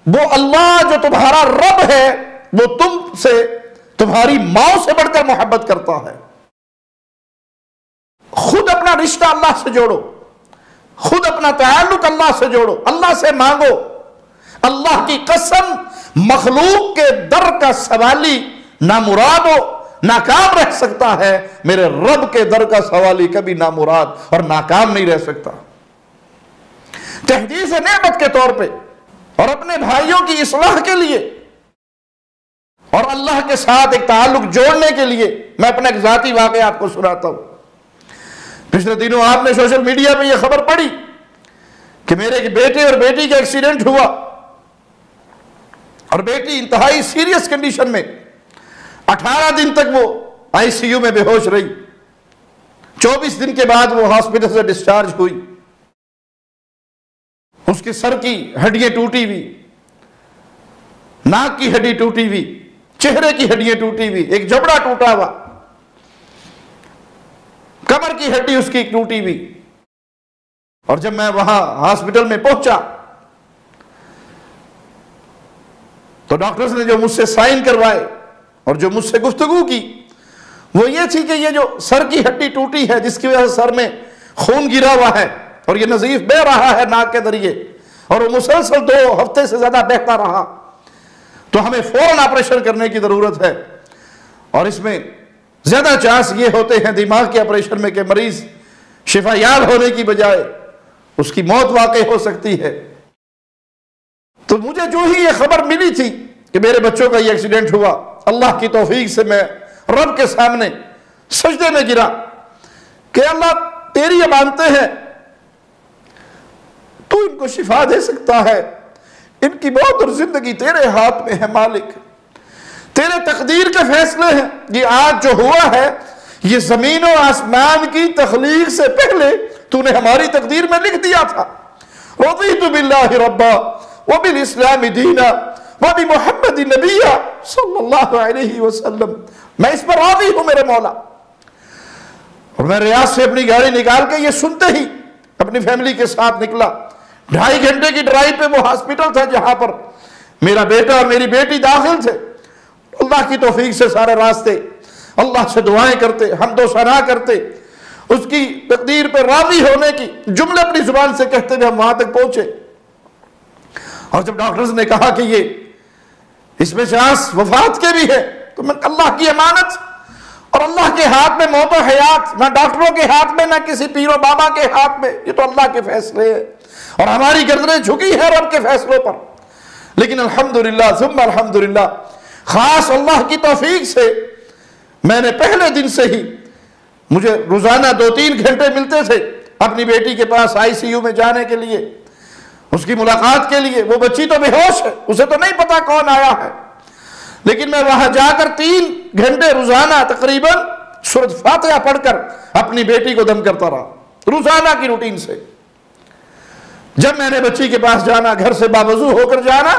وہ اللہ جو تمہارا رب ہے وہ تم سے تمہاری ماں سے بڑھ کر محبت کرتا ہے۔ خود اپنا رشتہ اللہ سے جوڑو، خود اپنا تعلق اللہ سے جوڑو، اللہ سے مانگو۔ اللہ کی قسم مخلوق کے در کا سوالی نامراد ہو ناکام رہ سکتا ہے، میرے رب کے در کا سوالی کبھی نامراد اور ناکام نہیں رہ سکتا۔ تحدیث نعمت کے طور پہ اور اپنے بھائیوں کی اصلاح کے لیے اور اللہ کے ساتھ ایک تعلق جوڑنے کے لیے میں اپنا ایک ذاتی واقعہ آپ کو سناتا ہوں۔ پچھلے دنوں آپ نے سوشل میڈیا پہ یہ خبر پڑھی کہ میرے ایک بیٹے اور بیٹی کا ایکسیڈنٹ ہوا اور بیٹی انتہائی سیریس کنڈیشن میں 18 دن تک وہ آئی سی یو میں بے ہوش رہی، 24 دن کے بعد وہ ہاسپٹل سے ڈسچارج ہوئی۔ اس کے سر کی ہڈیاں ٹوٹی ہوئی، ناک کی ہڈی ٹوٹی ہوئی، چہرے کی ہڈیاں ٹوٹی ہوئی، ایک جبڑا ٹوٹا ہوا، کمر کی ہڈی اس کی ٹوٹی ہوئی۔ اور جب میں وہاں ہاسپٹل میں پہنچا تو ڈاکٹرز نے جو مجھ سے سائن کروائے اور جو مجھ سے گفتگو کی وہ یہ تھی کہ یہ جو سر کی ہڈی ٹوٹی ہے جس کی وجہ سے سر میں خون گرا ہوا ہے اور یہ نزیف بہ رہا ہے ناک کے ذریعے اور وہ مسلسل 2 ہفتے سے زیادہ بہتا رہا، تو ہمیں فوراً آپریشن کرنے کی ضرورت ہے۔ اور اس میں زیادہ چانس یہ ہوتے ہیں دماغ کے آپریشن میں کہ مریض شفا یاب ہونے کی بجائے اس کی موت واقع ہو سکتی ہے۔ تو مجھے جو ہی یہ خبر ملی تھی کہ میرے بچوں کا یہ ایکسیڈنٹ ہوا، اللہ کی توفیق سے میں رب کے سامنے سجدے میں گرا کہ اللہ تیری امانتیں ہیں، تو ان کو شفا دے سکتا ہے، ان کی موت اور زندگی تیرے ہاتھ میں ہے مالک، تیرے تقدیر کے فیصلے ہیں۔ یہ آج جو ہوا ہے یہ زمین و آسمان کی تخلیق سے پہلے تو نے ہماری تقدیر میں لکھ دیا تھا۔ رضیت باللہ ربا وبالاسلام دینا وبمحمد نبیہ صلی اللہ علیہ وسلم، میں اس پر راضی ہوں میرے مولا۔ اور میں ریاض سے اپنی گاڑی نکال کے یہ سنتے ہی اپنی فیملی کے ساتھ نکلا۔ 2.5 گھنٹے کی ڈرائیو پہ وہ ہاسپٹل تھا جہاں پر میرا بیٹا اور میری بیٹی داخل تھے۔ اللہ کی توفیق سے سارے راستے اللہ سے دعائیں کرتے، حمد و ثنا کرتے، اس کی تقدیر پہ راضی ہونے کی جملے اپنی زبان سے کہتے ہوئے ہم وہاں تک پہنچے۔ اور جب ڈاکٹرز نے کہا کہ یہ اس میں چانس وفات کے بھی ہے تو میں اللہ کی امانت اور اللہ کے ہاتھ میں موت و حیات، نہ ڈاکٹروں کے ہاتھ میں نہ کسی پیر و بابا کے ہاتھ میں، یہ تو اللہ کے فیصلے ہیں اور ہماری گردنیں جھکی ہیں رب کے فیصلوں پر۔ لیکن الحمدللہ ثم الحمدللہ خاص اللہ کی توفیق سے میں نے پہلے دن سے ہی، مجھے روزانہ 2-3 گھنٹے ملتے تھے اپنی بیٹی کے پاس آئی سی یو میں جانے کے لیے، اس کی ملاقات کے لیے۔ وہ بچی تو بے ہوش ہے، اسے تو نہیں پتا کون آیا ہے، لیکن میں وہاں جا کر 3 گھنٹے روزانہ تقریباً سورۃ فاتحہ پڑھ کر اپنی بیٹی کو دم کرتا رہا، روزانہ کی روٹین سے۔ جب میں نے بچی کے پاس جانا، گھر سے باوضو ہو کر جانا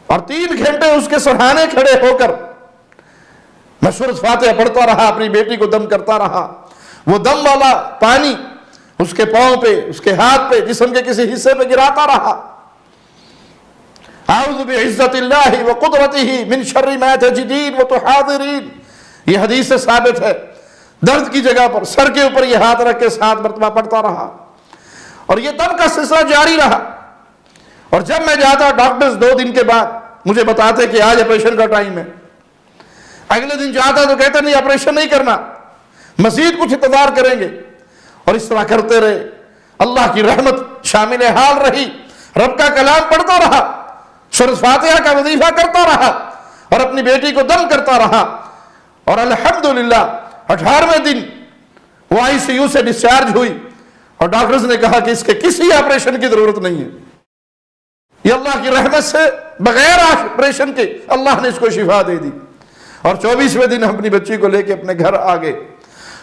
اور 3 گھنٹے اس کے سرہانے کھڑے ہو کر میں سورۃ فاتحہ پڑھتا رہا، اپنی بیٹی کو دم کرتا رہا۔ وہ دم والا پانی اس کے پاؤں پہ، اس کے ہاتھ پہ، جسم کے کسی حصے پہ گراتا رہا۔ اعوذ بعزت اللہ وقدرتہ من شر ما تجدین وتحاضرین، یہ حدیث سے ثابت ہے۔ درد کی جگہ پر سر کے اوپر یہ ہاتھ رکھ کے 7 مرتبہ پڑھتا رہا اور یہ دم کا سلسلہ جاری رہا۔ اور جب میں جاتا ڈاکٹرز 2 دن کے بعد مجھے بتاتے کہ آج آپریشن کا ٹائم ہے، اگلے دن جاتا تو کہتے نہیں آپریشن نہیں کرنا، مزید کچھ انتظار کریں گے، اور اس طرح کرتے رہے۔ اللہ کی رحمت شامل حال رہی، رب کا کلام پڑھتا رہا، سورۃ فاتحہ کا وظیفہ کرتا رہا اور اپنی بیٹی کو دم کرتا رہا، اور الحمدللہ 18ویں دن وہ آئی سی یو سے ڈسچارج ہوئی اور ڈاکٹرز نے کہا کہ اس کے کسی آپریشن کی ضرورت نہیں ہے، یہ اللہ کی رحمت سے بغیر آپریشن کے اللہ نے اس کو شفا دے دی۔ اور 24ویں دن ہم اپنی بچی کو لے کے اپنے گھر آ گئے۔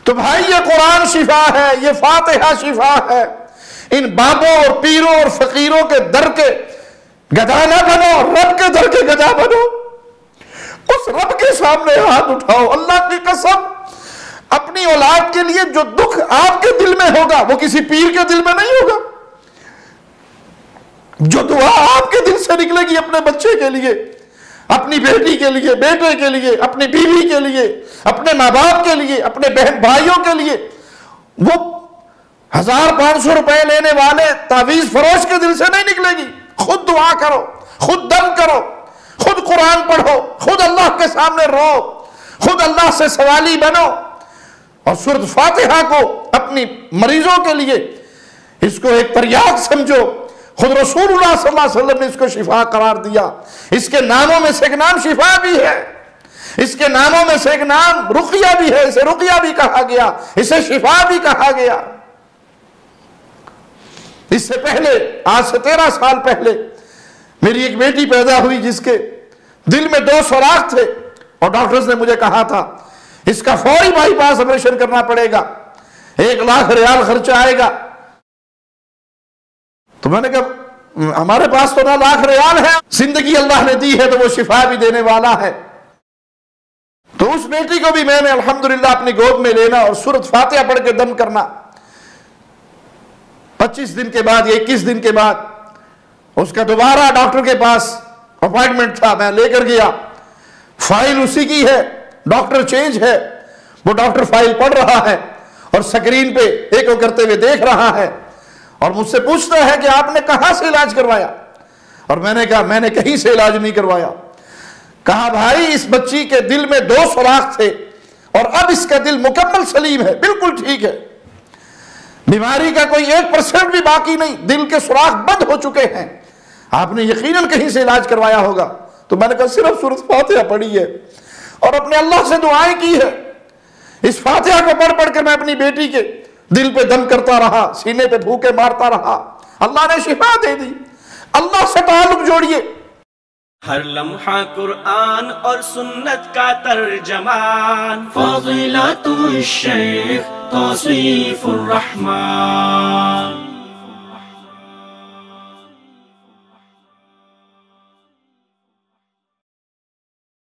تو بھائی یہ قرآن شفا ہے، یہ فاتحہ شفا ہے۔ ان بابوں اور پیروں اور فقیروں کے در کے گدھا نہ بنو، رب کے در کے گدھا بنو۔ اس رب کے سامنے ہاتھ اٹھاؤ۔ اللہ کی قسم اپنی اولاد کے لیے جو دکھ آپ کے دل میں ہوگا وہ کسی پیر کے دل میں نہیں ہوگا، جو دعا آپ کے دل نکلے گی اپنے بچے کے لیے، اپنی بیٹی کے لیے، بیٹے کے لیے، اپنی بیوی کے لیے، اپنے ماں باپ کے لیے، اپنے بہن بھائیوں کے لیے، وہ 1500 روپے لینے والے تعویذ فروش کے دل سے نہیں نکلے گی۔ خود دعا کرو، خود دم کرو، خود قرآن پڑھو، خود اللہ کے سامنے رو، خود اللہ سے سوالی بنو، اور سورۃ فاتحہ کو اپنی مریضوں کے لیے اس کو ایک تریاق سمجھو۔ خود رسول اللہ صلی اللہ علیہ وسلم نے اس کو شفا قرار دیا۔ اس کے ناموں میں سے ایک نام شفا بھی ہے، اس کے ناموں میں سے ایک نام رقیہ بھی ہے، اسے رقیہ بھی کہا گیا، اسے شفا بھی کہا گیا۔ اس سے پہلے، آج سے 13 سال پہلے، میری ایک بیٹی پیدا ہوئی جس کے دل میں 2 سوراخ تھے، اور ڈاکٹرز نے مجھے کہا تھا اس کا فوری بائی پاس آپریشن کرنا پڑے گا، 1 لاکھ ریال خرچہ آئے گا۔ تو میں نے کہا ہمارے پاس تو 9 لاکھ ریال ہے، زندگی اللہ نے دی ہے تو وہ شفا بھی دینے والا ہے۔ تو اس بیٹی کو بھی میں نے الحمدللہ اپنی گود میں لینا اور سورۃ فاتحہ پڑھ کے دم کرنا۔ 25 دن کے بعد یا 21 دن کے بعد اس کا دوبارہ ڈاکٹر کے پاس اپائنٹمنٹ تھا، میں لے کر گیا۔ فائل اسی کی ہے، ڈاکٹر چینج ہے، وہ ڈاکٹر فائل پڑھ رہا ہے اور سکرین پہ ایک کرتے ہوئے دیکھ رہا ہے، اور مجھ سے پوچھتا ہے کہ آپ نے کہاں سے علاج کروایا؟ اور میں نے کہا میں نے کہیں سے علاج نہیں کروایا۔ کہا بھائی اس بچی کے دل میں 2 سوراخ تھے اور اب اس کا دل مکمل سلیم ہے، بالکل ٹھیک ہے، بیماری کا کوئی 1% بھی باقی نہیں، دل کے سوراخ بند ہو چکے ہیں، آپ نے یقیناً کہیں سے علاج کروایا ہوگا۔ تو میں نے کہا صرف سورۃ فاتحہ پڑھی ہے اور اپنے اللہ سے دعائیں کی ہے۔ اس فاتحہ کو پڑھ پڑھ کر میں اپنی بیٹی کے دل پہ دم کرتا رہا، سینے پہ پھونکے مارتا رہا، اللہ نے شفا دے دی۔ اللہ سے تعلق جوڑیے۔ ہر لمحہ قرآن اور سنت کا ترجمان، فضیلت الشیخ توصیف الرحمان۔